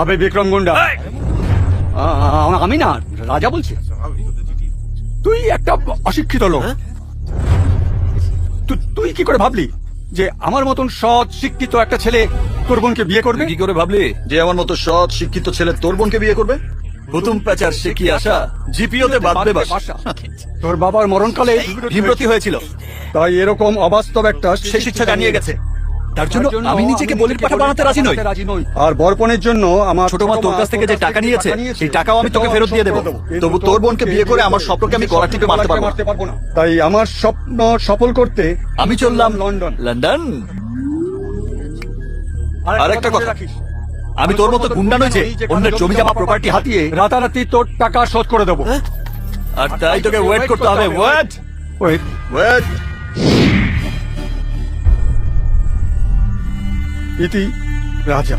আবে বিক্রম গুন্ডা, আমি না, রাজা বলছি। তুই একটা অশিক্ষিত লোক। তুই কি করে ভাবলি যে আমার মতন সৎ শিক্ষিত একটা ছেলে তোর বোনকে বিয়ে করবে? কি করে ভাবলি যে আমার মতো সৎ শিক্ষিত ছেলে তোর বোনকে বিয়ে করবে? হুতুম প্যাচার শিখি আসা জিপিওতে বাঁধবে বাসা। তোর বাবার মরণকালে বিব্রতি হয়েছিল, তাই এরকম অবাস্তব একটা সে শিক্ষা জানিয়ে গেছে। তার জন্য আমি নিজেকে বলির পাঠা বানাতে রাজি নই। আর বরপণের জন্য আমার ছোট মা তোর কাছ থেকে যে টাকা নিয়েছে সেই টাকাও আমি তোকে ফেরত দিয়ে দেবো। তবু তোর বোনকে বিয়ে করে আমার স্বপ্নকে আমি গলা টিপে মারতে পারবো না। তাই আমার স্বপ্ন সফল করতে আমি চললাম লন্ডন। লন্ডন। আর একটা কথা, আমি তোর মতো গুন্ডা নই যে অন্যের জমি জমা প্রপার্টি হাতিয়ে। রাতারাতি তোর টাকা শোধ করে দেবো। আর তাই তোকে ওয়েট করতে হবে। Wait wait. ইতি রাজা।